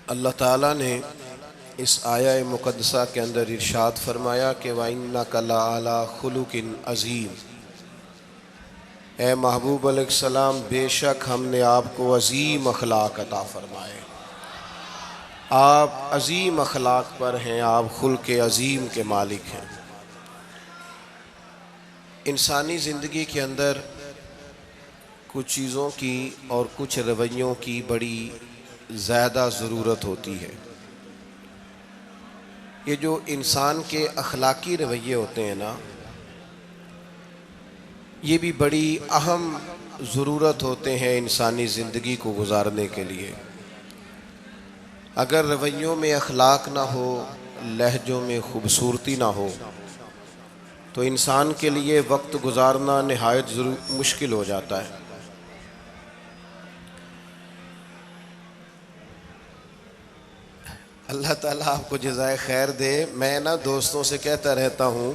اللہ تعالیٰ نے اس آیہ مقدسہ کے اندر ارشاد فرمایا کہ وَإِنَّكَ لَعَلَىٰ خُلُقٍ عَظِيمٍ، اے محبوب علیہ السلام بے شک ہم نے آپ کو عظیم اخلاق عطا فرمائے، آپ عظیم اخلاق پر ہیں، آپ خلق عظیم کے مالک ہیں۔ انسانی زندگی کے اندر کچھ چیزوں کی اور کچھ رویوں کی بڑی زیادہ ضرورت ہوتی ہے۔ یہ جو انسان کے اخلاقی رویے ہوتے ہیں نا، یہ بھی بڑی اہم ضرورت ہوتے ہیں انسانی زندگی کو گزارنے کے لیے۔ اگر رویوں میں اخلاق نہ ہو، لہجوں میں خوبصورتی نہ ہو، تو انسان کے لیے وقت گزارنا نہایت مشکل ہو جاتا ہے۔ اللہ تعالیٰ آپ کو جزائے خیر دے۔ میں دوستوں سے کہتا رہتا ہوں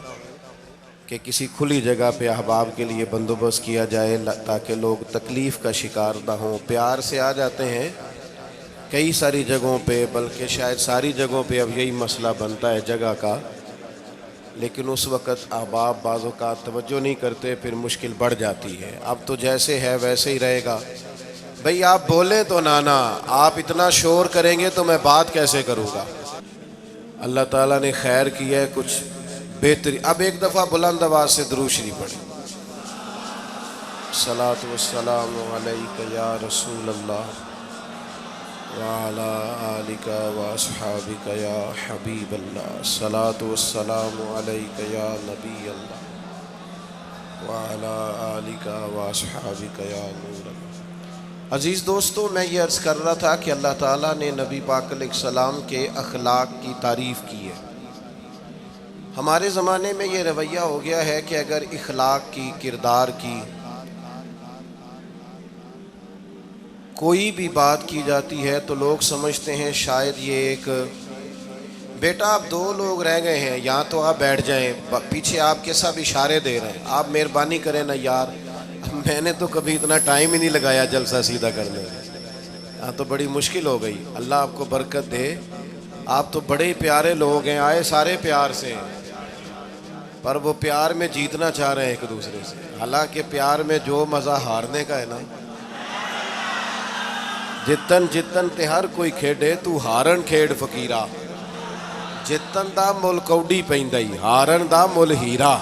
کہ کسی کھلی جگہ پہ احباب کے لیے بندوبست کیا جائے تاکہ لوگ تکلیف کا شکار نہ ہوں۔ پیار سے آ جاتے ہیں کئی ساری جگہوں پہ، بلکہ شاید ساری جگہوں پہ اب یہی مسئلہ بنتا ہے جگہ کا، لیکن اس وقت احباب بعض اوقات توجہ نہیں کرتے، پھر مشکل بڑھ جاتی ہے۔ اب تو جیسے ہے ویسے ہی رہے گا۔ بھئی آپ بولیں تو نانا، آپ اتنا شور کریں گے تو میں بات کیسے کروں گا؟ اللہ تعالیٰ نے خیر کیا ہے، کچھ بہتری۔ اب ایک دفعہ بلند آواز سے درود شریف پڑھیں۔ الصلاۃ والسلام علیک یا رسول اللہ وعلی آلک واصحابک یا حبیب اللہ، الصلاۃ والسلام علیک یا نبی اللہ وعلی آلک واصحابک یا نور اللہ۔ عزیز دوستو، میں یہ عرض کر رہا تھا کہ اللہ تعالیٰ نے نبی پاک علیہ السلام کے اخلاق کی تعریف کی ہے۔ ہمارے زمانے میں یہ رویہ ہو گیا ہے کہ اگر اخلاق کی، کردار کی کوئی بھی بات کی جاتی ہے تو لوگ سمجھتے ہیں شاید یہ ایک بیٹا آپ دو لوگ رہ گئے ہیں، یہاں تو آپ بیٹھ جائیں، پیچھے آپ کے سب اشارے دے رہے ہیں، آپ مہربانی کریں نا یار، میں نے تو کبھی اتنا ٹائم ہی نہیں لگایا جلسہ سیدھا کرنے میں، ہاں تو بڑی مشکل ہو گئی۔ اللہ آپ کو برکت دے، آپ تو بڑے ہی پیارے لوگ ہیں، آئے سارے پیار سے ہیں، پر وہ پیار میں جیتنا چاہ رہے ہیں ایک دوسرے سے۔ حالانکہ پیار میں جو مزہ ہارنے کا ہے نا، جتن جتن تے ہر کوئی کھیڈے تو ہارن کھیڈ فقیرہ، جتن دا مل کوڈی پیندائی ہارن دا مل ہیرا۔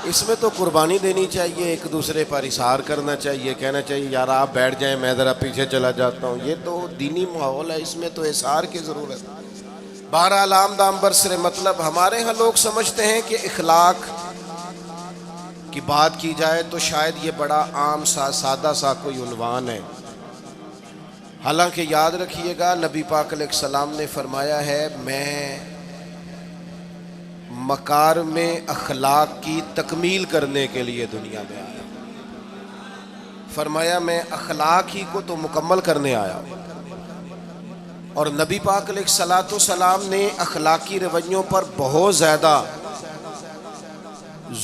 اس میں تو قربانی دینی چاہیے، ایک دوسرے پر اثار کرنا چاہیے، کہنا چاہیے یار آپ بیٹھ جائیں میں ذرا پیچھے چلا جاتا ہوں۔ یہ تو دینی ماحول ہے، اس میں تو اثار کی ضرورت ہے۔ بہرحال آمدام برسر مطلب ہمارے ہاں لوگ سمجھتے ہیں کہ اخلاق کی بات کی جائے تو شاید یہ بڑا عام سا سادہ سا کوئی عنوان ہے۔ حالانکہ یاد رکھیے گا نبی پاک علیہ السلام نے فرمایا ہے میں مکارم اخلاق کی تکمیل کرنے کے لیے دنیا میں آیا، فرمایا میں اخلاق ہی کو تو مکمل کرنے آیا۔ اور نبی پاک علیہ السلام نے اخلاقی رویوں پر بہت زیادہ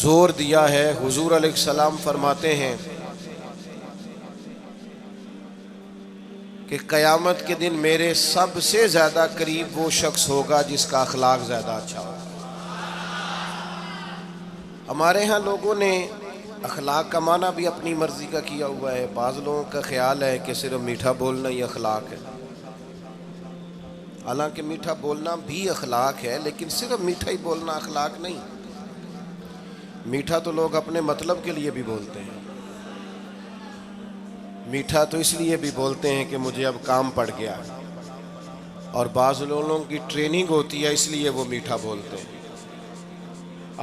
زور دیا ہے۔ حضور علیہ السلام فرماتے ہیں کہ قیامت کے دن میرے سب سے زیادہ قریب وہ شخص ہوگا جس کا اخلاق زیادہ اچھا ہوگا۔ ہمارے ہاں لوگوں نے اخلاق کا معنی بھی اپنی مرضی کا کیا ہوا ہے۔ بعض لوگوں کا خیال ہے کہ صرف میٹھا بولنا ہی اخلاق ہے، حالانکہ میٹھا بولنا بھی اخلاق ہے، لیکن صرف میٹھا ہی بولنا اخلاق نہیں۔ میٹھا تو لوگ اپنے مطلب کے لیے بھی بولتے ہیں، میٹھا تو اس لیے بھی بولتے ہیں کہ مجھے اب کام پڑ گیا، اور بعض لوگوں کی ٹریننگ ہوتی ہے اس لیے وہ میٹھا بولتے ہیں۔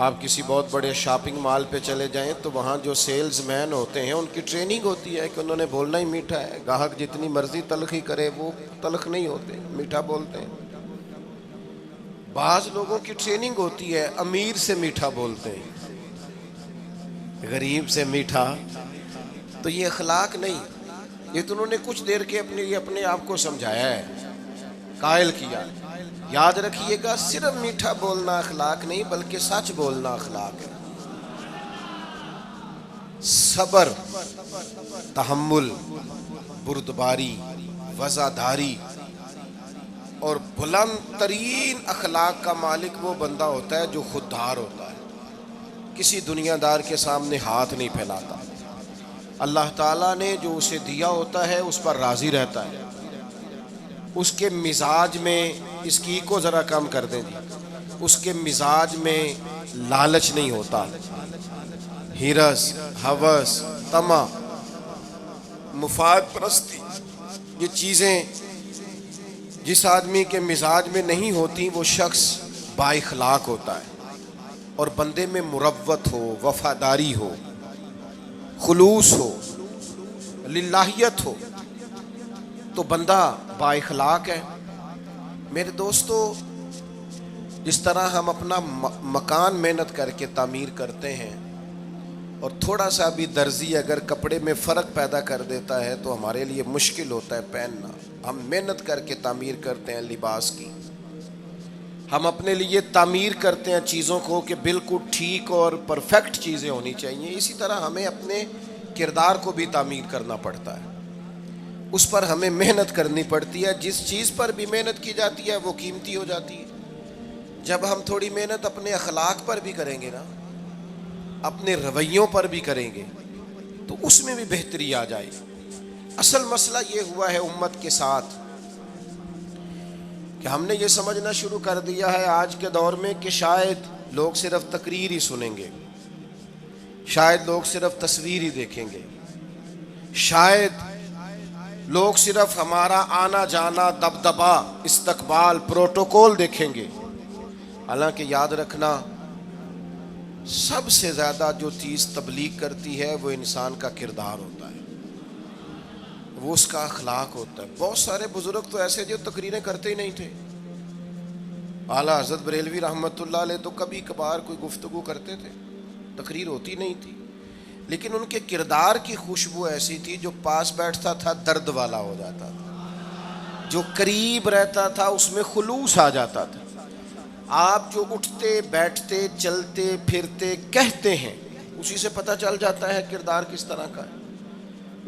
آپ کسی بہت بڑے شاپنگ مال پہ چلے جائیں تو وہاں جو سیلز مین ہوتے ہیں ان کی ٹریننگ ہوتی ہے کہ انہوں نے بولنا ہی میٹھا ہے، گاہک جتنی مرضی تلخی کرے وہ تلخ نہیں ہوتے، میٹھا بولتے ہیں۔ بعض لوگوں کی ٹریننگ ہوتی ہے امیر سے میٹھا بولتے ہیں، غریب سے میٹھا، تو یہ اخلاق نہیں، یہ تو انہوں نے کچھ دیر کے اپنے آپ کو سمجھایا ہے، قائل کیا۔ یاد رکھیے گا صرف میٹھا بولنا اخلاق نہیں بلکہ سچ بولنا اخلاق ہے۔ صبر، تحمل، بردباری، وفاداری، اور بلند ترین اخلاق کا مالک وہ بندہ ہوتا ہے جو خوددار ہوتا ہے، کسی دنیا دار کے سامنے ہاتھ نہیں پھیلاتا، اللہ تعالیٰ نے جو اسے دیا ہوتا ہے اس پر راضی رہتا ہے، اس کے مزاج میں، اس کی کو ذرا کم کر دیں جی، اس کے مزاج میں لالچ نہیں ہوتا، ہرس، ہوس، طمع، مفاد پرستی، یہ چیزیں جس آدمی کے مزاج میں نہیں ہوتی وہ شخص با اخلاق ہوتا ہے، اور بندے میں مروت ہو، وفاداری ہو، خلوص ہو، للہیت ہو تو بندہ با اخلاق ہے۔ میرے دوستو، جس طرح ہم اپنا مکان محنت کر کے تعمیر کرتے ہیں، اور تھوڑا سا بھی درزی اگر کپڑے میں فرق پیدا کر دیتا ہے تو ہمارے لیے مشکل ہوتا ہے پہننا، ہم محنت کر کے تعمیر کرتے ہیں لباس کی، ہم اپنے لیے تعمیر کرتے ہیں چیزوں کو کہ بالکل ٹھیک اور پرفیکٹ چیزیں ہونی چاہیے، اسی طرح ہمیں اپنے کردار کو بھی تعمیر کرنا پڑتا ہے، اس پر ہمیں محنت کرنی پڑتی ہے، جس چیز پر بھی محنت کی جاتی ہے وہ قیمتی ہو جاتی ہے۔ جب ہم تھوڑی محنت اپنے اخلاق پر بھی کریں گے نا، اپنے رویوں پر بھی کریں گے تو اس میں بھی بہتری آ جائے گی۔ اصل مسئلہ یہ ہوا ہے امت کے ساتھ کہ ہم نے یہ سمجھنا شروع کر دیا ہے آج کے دور میں کہ شاید لوگ صرف تقریر ہی سنیں گے، شاید لوگ صرف تصویر ہی دیکھیں گے، شاید لوگ صرف ہمارا آنا جانا، دبدبا، استقبال، پروٹوکول دیکھیں گے۔ حالانکہ یاد رکھنا، سب سے زیادہ جو چیز تبلیغ کرتی ہے وہ انسان کا کردار ہوتا ہے، وہ اس کا اخلاق ہوتا ہے۔ بہت سارے بزرگ تو ایسے جو تقریریں کرتے ہی نہیں تھے، اعلیٰ حضرت بریلوی رحمۃ اللہ علیہ تو کبھی کبھار کوئی گفتگو کرتے تھے، تقریر ہوتی نہیں تھی، لیکن ان کے کردار کی خوشبو ایسی تھی جو پاس بیٹھتا تھا درد والا ہو جاتا تھا، جو قریب رہتا تھا اس میں خلوص آ جاتا تھا۔ آپ جو اٹھتے بیٹھتے چلتے پھرتے کہتے ہیں اسی سے پتہ چل جاتا ہے کردار کس طرح کا ہے۔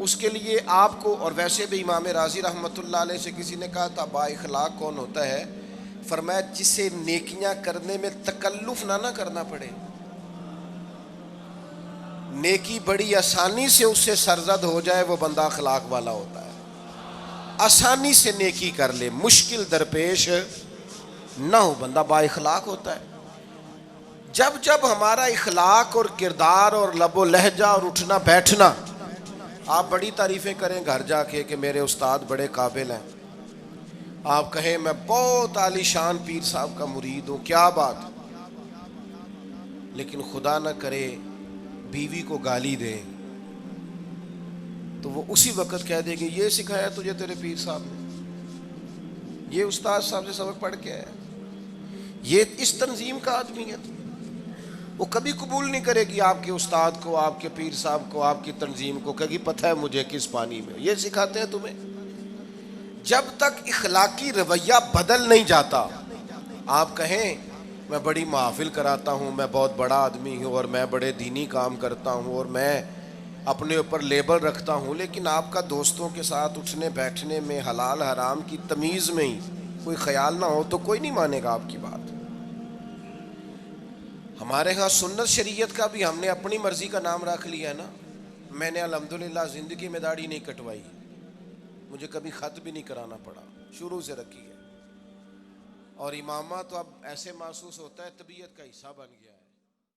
اس کے لیے آپ کو، اور ویسے بھی امام راضی رحمۃ اللہ علیہ سے کسی نے کہا تھا با اخلاق کون ہوتا ہے؟ فرمایا جسے نیکیاں کرنے میں تکلف نہ کرنا پڑے، نیکی بڑی آسانی سے اس سے سرزد ہو جائے، وہ بندہ اخلاق والا ہوتا ہے۔ آسانی سے نیکی کر لے، مشکل درپیش نہ ہو، بندہ با اخلاق ہوتا ہے۔ جب جب ہمارا اخلاق اور کردار اور لب و لہجہ اور اٹھنا بیٹھنا، آپ بڑی تعریفیں کریں گھر جا کے کہ میرے استاد بڑے قابل ہیں، آپ کہیں میں بہت عالی شان پیر صاحب کا مرید ہوں، کیا بات، لیکن خدا نہ کرے بیوی کو گالی دیں تو وہ اسی وقت کہہ دے گی یہ سکھایا تجھے تیرے پیر صاحب نے، یہ استاد صاحب سے سبق پڑھ کے آیا، یہ اس تنظیم کا آدمی ہے۔ وہ کبھی قبول نہیں کرے گی آپ کے استاد کو، آپ کے پیر صاحب کو، آپ کی تنظیم کو، کہے گی پتہ ہے مجھے کس پانی میں یہ سکھاتے ہیں تمہیں۔ جب تک اخلاقی رویہ بدل نہیں جاتا، آپ کہیں میں بڑی محافل کراتا ہوں، میں بہت بڑا آدمی ہوں اور میں بڑے دینی کام کرتا ہوں اور میں اپنے اوپر لیبل رکھتا ہوں، لیکن آپ کا دوستوں کے ساتھ اٹھنے بیٹھنے میں حلال حرام کی تمیز میں ہی کوئی خیال نہ ہو تو کوئی نہیں مانے گا آپ کی بات۔ ہمارے ہاں سنت شریعت کا بھی ہم نے اپنی مرضی کا نام رکھ لیا ہے نا۔ میں نے الحمدللہ زندگی میں داڑھی نہیں کٹوائی، مجھے کبھی خط بھی نہیں کرانا پڑا، شروع سے رکھی ہے، اور امامہ تو اب ایسے محسوس ہوتا ہے طبیعت کا حصہ بن گیا ہے۔